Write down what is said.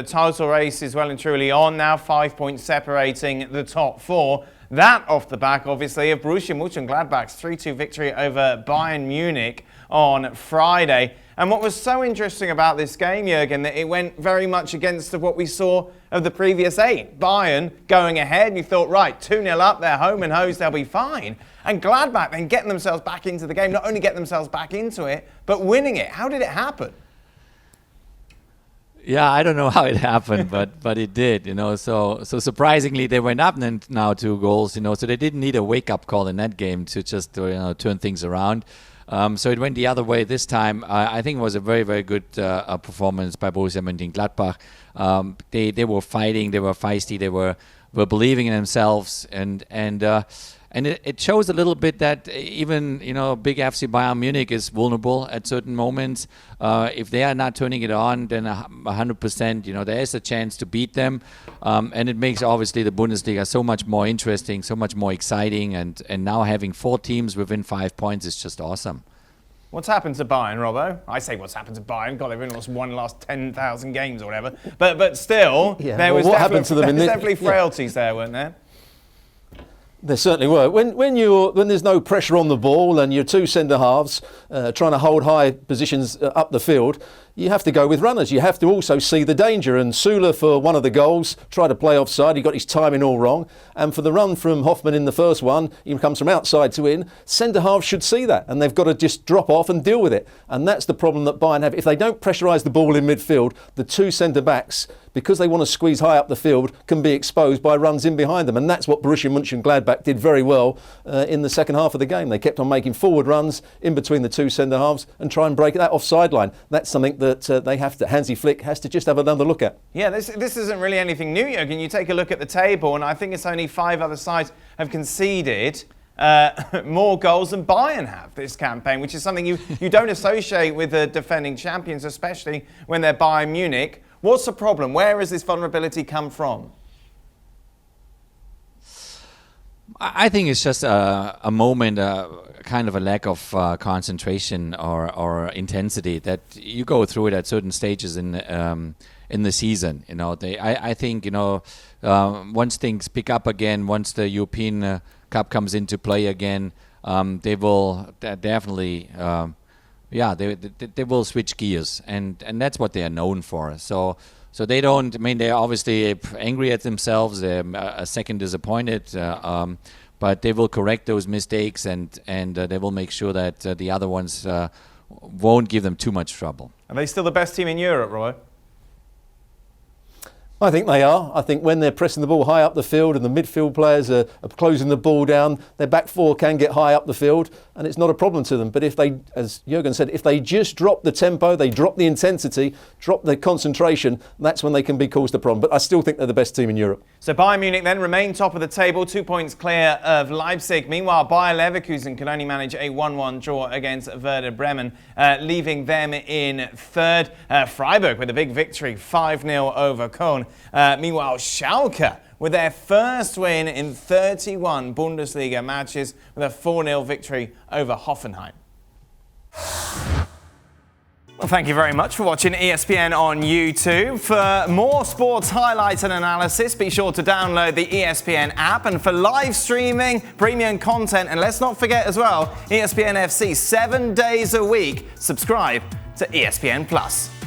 The title race is well and truly on now, 5 points separating the top four. That off the back, obviously, of Borussia Monchengladbach's 3-2 victory over Bayern Munich on Friday. And what was so interesting about this game, Jurgen, that it went very much against what we saw of the previous 8. Bayern going ahead, and you thought, right, 2-0 up, they're home and hosed, they'll be fine. And Gladbach then getting themselves back into the game, not only get themselves back into it, but winning it. How did it happen? Yeah, I don't know how it happened, but it did, So surprisingly, they went up now 2 goals, So they didn't need a wake-up call in that game to just turn things around. So it went the other way this time. I think it was a very, very good performance by Borussia Monchengladbach. They were fighting, they were feisty, they were believing in themselves, and it shows a little bit that even big FC Bayern Munich is vulnerable at certain moments. If they are not turning it on, then 100%, there is a chance to beat them, and it makes obviously the Bundesliga so much more interesting, so much more exciting, and now having 4 teams within 5 points is just awesome. What's happened to Bayern, Robbo? I say what's happened to Bayern. God, they've only won the last 10,000 games or whatever. But still, there was definitely frailties there, weren't there? There certainly were. When there's no pressure on the ball and your 2 centre-halves trying to hold high positions up the field, you have to go with runners. You have to also see the danger. And Süle, for one of the goals, tried to play offside. He got his timing all wrong. And for the run from Hoffmann in the first one, he comes from outside to in. Centre-halves should see that, and they've got to just drop off and deal with it. And that's the problem that Bayern have. If they don't pressurise the ball in midfield, the 2 centre-backs, because they want to squeeze high up the field, can be exposed by runs in behind them. And that's what Borussia Monchengladbach did very well in the second half of the game. They kept on making forward runs in between the 2 centre-halves and try and break that offside line. That's something that they have to, Hansi Flick has to just have another look at. Yeah, this isn't really anything new, Jurgen. You take a look at the table, and I think it's only 5 other sides have conceded more goals than Bayern have this campaign, which is something you don't associate with the defending champions, especially when they're Bayern Munich. What's the problem? Where has this vulnerability come from? I think it's just a moment, kind of a lack of concentration or intensity that you go through it at certain stages in the season. I think once things pick up again, once the European Cup comes into play again, they will definitely. They will switch gears, and that's what they are known for. So they don't. I mean, they're obviously angry at themselves. They're a second disappointed, but they will correct those mistakes, and they will make sure that the other ones won't give them too much trouble. Are they still the best team in Europe, Roy? I think they are. I think when they're pressing the ball high up the field and the midfield players are closing the ball down, their back 4 can get high up the field and it's not a problem to them. But if they, as Jurgen said, if they just drop the tempo, they drop the intensity, drop the concentration, that's when they can be caused a problem. But I still think they're the best team in Europe. So Bayern Munich then remain top of the table, 2 points clear of Leipzig. Meanwhile, Bayer Leverkusen can only manage a 1-1 draw against Werder Bremen, leaving them in 3rd. Freiburg with a big victory, 5-0 over Köln. Meanwhile, Schalke with their first win in 31 Bundesliga matches with a 4-0 victory over Hoffenheim. Well, thank you very much for watching ESPN on YouTube. For more sports highlights and analysis, be sure to download the ESPN app. And for live streaming, premium content, and let's not forget as well, ESPN FC 7 days a week. Subscribe to ESPN+.